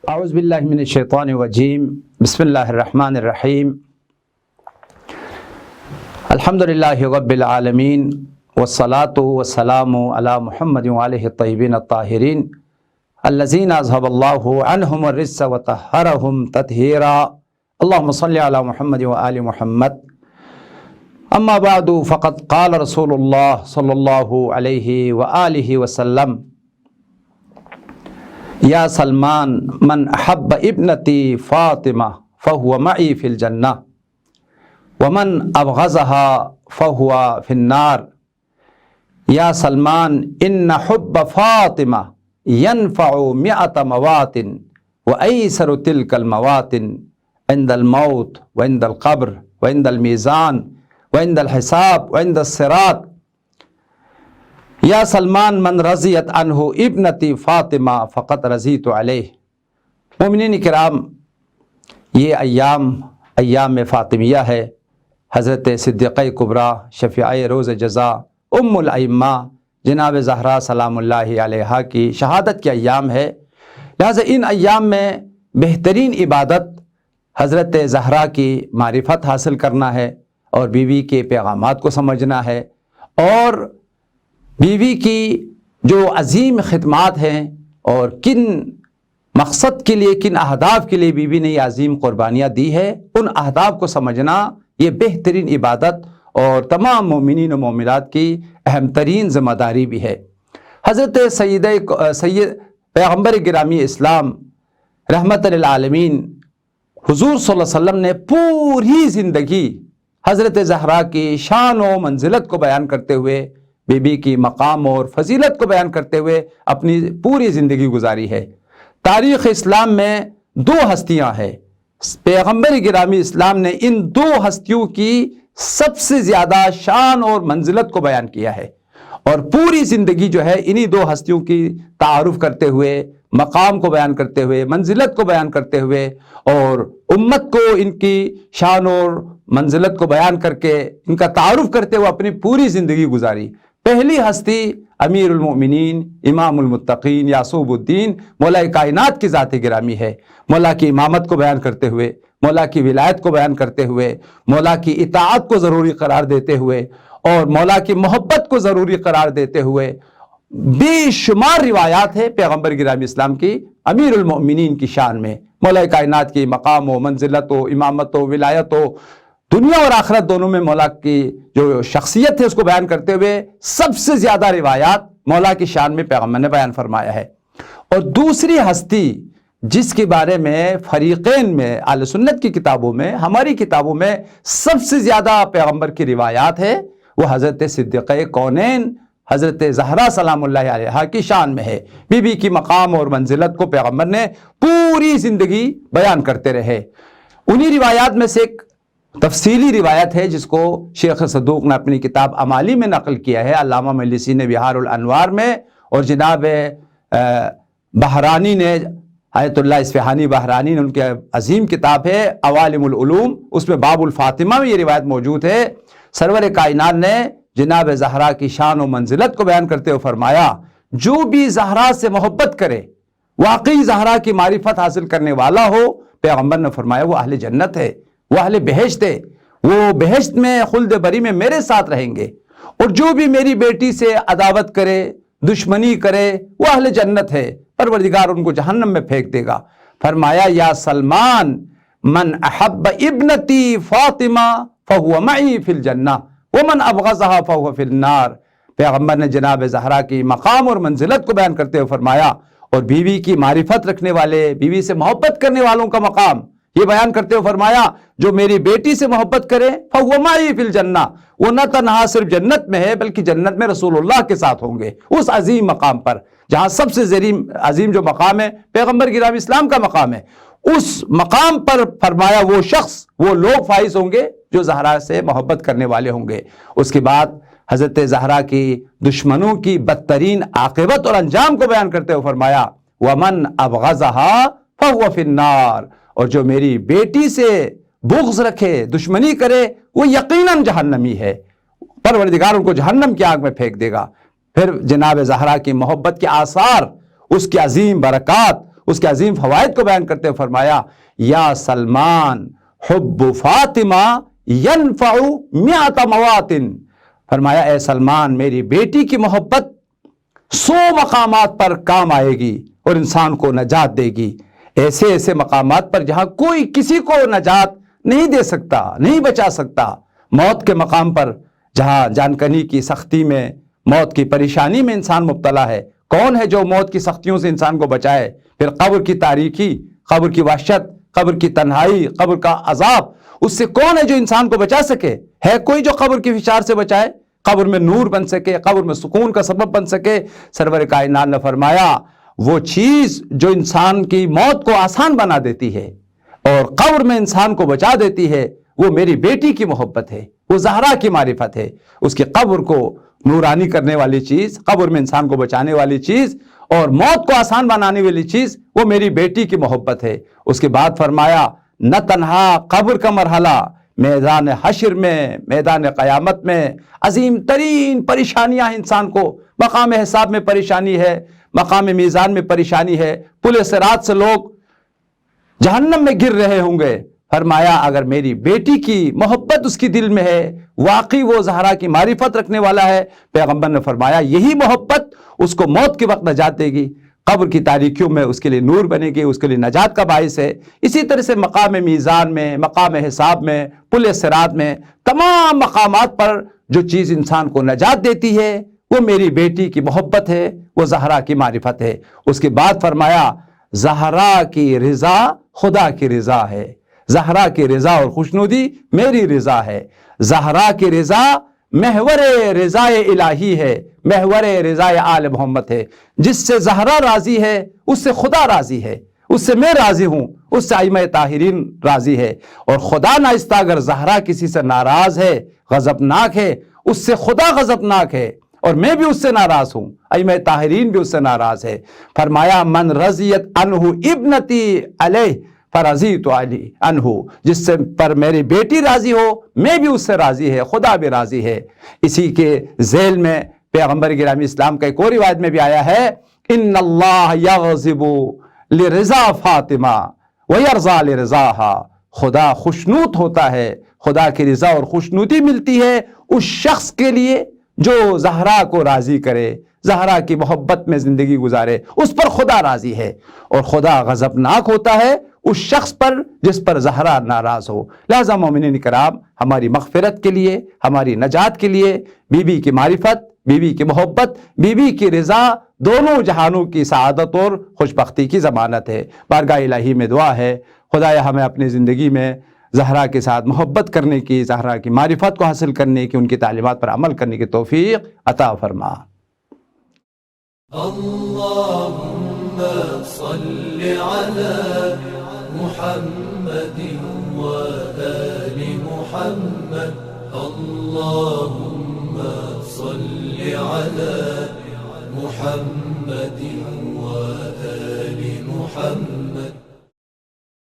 اعوذ باللہ من الشیطان الرجیم، بسم اللہ الرحمن الرحیم۔ الحمدللہ رب العالمین، والصلاة والسلام علی محمد وآلہ الطیبین الطاہرین الذین اذھب اللہ عنہم الرجس وطہرہم تطہیرا۔ اللہم صلی علی محمد وآل محمد۔ اما بعد فقد قال رسول اللہ صلی اللہ علیہ وآلہ وسلم: یا سلمان من احب ابنتی فاطمہ فہو معی فی الجنہ ومن ابغضها فہو فی النار۔ یا سلمان ان حب فاطمہ ینفع مئۃ موات وایسر تلک الموات عند الموت وعند القبر وعند المیزان وعند الحساب وعند الصراط۔ یا سلمان من رضیت عنہ ابنتی فاطمہ فقط رضیت علیہ۔ مومنین کرام، یہ ایام فاطمیہ ہے۔ حضرت صدیقہ کبریٰ شفیعہ روز جزا ام الائمہ جناب زہرا سلام اللہ علیہا کی شہادت کے ایام ہے، لہٰذا ان ایام میں بہترین عبادت حضرت زہرا کی معرفت حاصل کرنا ہے اور بیوی کے پیغامات کو سمجھنا ہے، اور بیوی کی جو عظیم خدمات ہیں اور کن مقصد کے لیے، کن اہداف کے لیے بیوی نے یہ عظیم قربانیاں دی ہے، ان اہداف کو سمجھنا یہ بہترین عبادت اور تمام مومنین و مومنات کی اہم ترین ذمہ داری بھی ہے۔ حضرت سید پیغمبر گرامی اسلام رحمت للعالمین حضور صلی اللہ علیہ وسلم نے پوری زندگی حضرت زہرا کی شان و منزلت کو بیان کرتے ہوئے، بی بی کی مقام اور فضیلت کو بیان کرتے ہوئے اپنی پوری زندگی گزاری ہے۔ تاریخ اسلام میں دو ہستیاں ہیں، پیغمبر گرامی اسلام نے ان دو ہستیوں کی سب سے زیادہ شان اور منزلت کو بیان کیا ہے، اور پوری زندگی جو ہے انہی دو ہستیوں کی تعارف کرتے ہوئے، مقام کو بیان کرتے ہوئے، منزلت کو بیان کرتے ہوئے، اور امت کو ان کی شان اور منزلت کو بیان کر کے ان کا تعارف کرتے ہوئے اپنی پوری زندگی گزاری۔ پہلی ہستی امیر المؤمنین امام المتقین یعصوب الدین مولا کائنات کی ذات گرامی ہے۔ مولا کی امامت کو بیان کرتے ہوئے، مولا کی ولایت کو بیان کرتے ہوئے، مولا کی اطاعت کو ضروری قرار دیتے ہوئے، اور مولا کی محبت کو ضروری قرار دیتے ہوئے بے شمار روایات ہے پیغمبر گرامی اسلام کی امیر المؤمنین کی شان میں، مولا کائنات کی مقام و منزلت و امامت و ولایت و دنیا اور آخرت دونوں میں مولا کی جو شخصیت ہے اس کو بیان کرتے ہوئے سب سے زیادہ روایات مولا کی شان میں پیغمبر نے بیان فرمایا ہے۔ اور دوسری ہستی جس کے بارے میں فریقین میں، اہل سنت کی کتابوں میں، ہماری کتابوں میں سب سے زیادہ پیغمبر کی روایات ہے، وہ حضرت صدیقہ کونین حضرت زہرا سلام اللہ علیہا کی شان میں ہے۔ بی بی کی مقام اور منزلت کو پیغمبر نے پوری زندگی بیان کرتے رہے۔ انہی روایات میں سے ایک تفصیلی روایت ہے جس کو شیخ صدوق نے اپنی کتاب امالی میں نقل کیا ہے، علامہ مجلسی نے بہار الانوار میں، اور جناب بہرانی نے، آیت اللہ اصفہانی بہرانی نے، ان کی عظیم کتاب ہے عوالم العلوم، اس میں باب الفاطمہ میں یہ روایت موجود ہے۔ سرور کائنات نے جناب زہرا کی شان و منزلت کو بیان کرتے ہوئے فرمایا: جو بھی زہرا سے محبت کرے، واقعی زہرا کی معرفت حاصل کرنے والا ہو، پیغمبر نے فرمایا وہ اہل جنت ہے، وہ اہل بہشت ہے، وہ بہشت میں خلد بری میں میرے ساتھ رہیں گے، اور جو بھی میری بیٹی سے عداوت کرے، دشمنی کرے، وہ اہل جنت ہے، پروردگار ان کو جہنم میں پھینک دے گا۔ فرمایا: یا سلمان من احب ابنتی فاطمہ فہو معی فی الجنہ ومن ابغضها فہو فی النار۔ پیغمبر نے جناب زہرا کی مقام اور منزلت کو بیان کرتے ہوئے فرمایا، اور بیوی کی معرفت رکھنے والے، بیوی سے محبت کرنے والوں کا مقام یہ بیان کرتے ہوئے فرمایا: جو میری بیٹی سے محبت کرے فہو معی فی الجنہ، وہ نہ تنہا صرف جنت میں ہے بلکہ جنت میں رسول اللہ کے ساتھ ہوں گے، اس عظیم مقام پر جہاں سب سے عظیم جو مقام ہے پیغمبر گرامی اسلام کا مقام ہے، اس مقام پر فرمایا وہ شخص، وہ لوگ فائز ہوں گے جو زہرا سے محبت کرنے والے ہوں گے۔ اس کے بعد حضرت زہرا کی دشمنوں کی بدترین عاقبت اور انجام کو بیان کرتے ہوئے فرمایا: وَمَنْ أَبْغَضَهَا فَهُوَ فِي النَّارِ، اور جو میری بیٹی سے بغض رکھے، دشمنی کرے، وہ یقیناً جہنمی ہے، پروردگار ان کو جہنم کی آگ میں پھینک دے گا۔ پھر جناب زہرا کی محبت کے آثار، اس کی عظیم برکات، اس کے عظیم فوائد کو بیان کرتے ہوئے فرمایا یا سلمان حب فاطمہ ینفع مئات مواطن، فرمایا اے سلمان میری بیٹی کی محبت 100 مقامات پر کام آئے گی اور انسان کو نجات دے گی، ایسے ایسے مقامات پر جہاں کوئی کسی کو نجات نہیں دے سکتا، نہیں بچا سکتا، موت کے مقام پر جہاں جان کنی کی سختی میں، موت کی پریشانی میں انسان مبتلا ہے، کون ہے جو موت کی سختیوں سے انسان کو بچائے؟ پھر قبر کی تاریکی، قبر کی وحشت، قبر کی تنہائی، قبر کا عذاب، اس سے کون ہے جو انسان کو بچا سکے؟ ہے کوئی جو قبر کی فشار سے بچائے، قبر میں نور بن سکے، قبر میں سکون کا سبب بن سکے؟ سرور کائنات نے فرمایا وہ چیز جو انسان کی موت کو آسان بنا دیتی ہے اور قبر میں انسان کو بچا دیتی ہے، وہ میری بیٹی کی محبت ہے، وہ زہرا کی معرفت ہے۔ اس کی قبر کو نورانی کرنے والی چیز، قبر میں انسان کو بچانے والی چیز اور موت کو آسان بنانے والی چیز، وہ میری بیٹی کی محبت ہے۔ اس کے بعد فرمایا نہ تنہا قبر کا مرحلہ، میدان حشر میں، میدان قیامت میں عظیم ترین پریشانیاں انسان کو، مقام حساب میں پریشانی ہے، مقام میزان میں پریشانی ہے، پل صراط سے لوگ جہنم میں گر رہے ہوں گے۔ فرمایا اگر میری بیٹی کی محبت اس کی دل میں ہے، واقعی وہ زہرا کی معرفت رکھنے والا ہے، پیغمبر نے فرمایا یہی محبت اس کو موت کے وقت نجات دے گی، قبر کی تاریکیوں میں اس کے لیے نور بنے گی، اس کے لیے نجات کا باعث ہے۔ اسی طرح سے مقام میزان میں، مقام حساب میں، پل صراط میں، تمام مقامات پر جو چیز انسان کو نجات دیتی ہے وہ میری بیٹی کی محبت ہے، وہ زہرا کی معرفت ہے۔ اس کے بعد فرمایا زہرا کی رضا خدا کی رضا ہے، زہرا کی رضا اور خوشنودی میری رضا ہے۔ زہرا کی رضا محور رضا الہی ہے، محور رضا آل محمد ہے۔ جس سے زہرا راضی ہے اس سے خدا راضی ہے، اس سے میں راضی ہوں، اس سے ائمہ طاہرین راضی ہے۔ اور خدا نائستہ اگر زہرا کسی سے ناراض ہے، غضبناک ہے، اس سے خدا غضبناک ہے اور میں بھی اس سے ناراض ہوں، ائمہ طاہرین بھی اس سے ناراض ہے۔ فرمایا من رضیت عنہ ابنتی علیہ فرضیت علی عنہ، جس سے پر میری بیٹی راضی ہو میں بھی اس سے راضی ہے، خدا بھی راضی ہے۔ اسی کے ذیل میں پیغمبر گرامی اسلام کا ایک اور روایت میں بھی آیا ہے ان اللہ یغضب لرضا فاطمہ ویرضا لرضاها، خدا خوشنود ہوتا ہے، خدا کی رضا اور خوشنودی ملتی ہے اس شخص کے لیے جو زہرا کو راضی کرے، زہرا کی محبت میں زندگی گزارے، اس پر خدا راضی ہے۔ اور خدا غضبناک ہوتا ہے اس شخص پر جس پر زہرا ناراض ہو۔ لہذا مومنین کرام، ہماری مغفرت کے لیے، ہماری نجات کے لیے بی بی کی معرفت، بی بی کی محبت، بی بی کی رضا دونوں جہانوں کی سعادت اور خوشبختی کی ضمانت ہے۔ بارگاہ الہی میں دعا ہے خدایا ہمیں اپنی زندگی میں زہرا کے ساتھ محبت کرنے کی، زہرا کی معرفت کو حاصل کرنے کی، ان کی تعلیمات پر عمل کرنے کی توفیق عطا فرما۔ اللهم صل على محمد وآل محمد، اللهم صل على محمد وآل محمد۔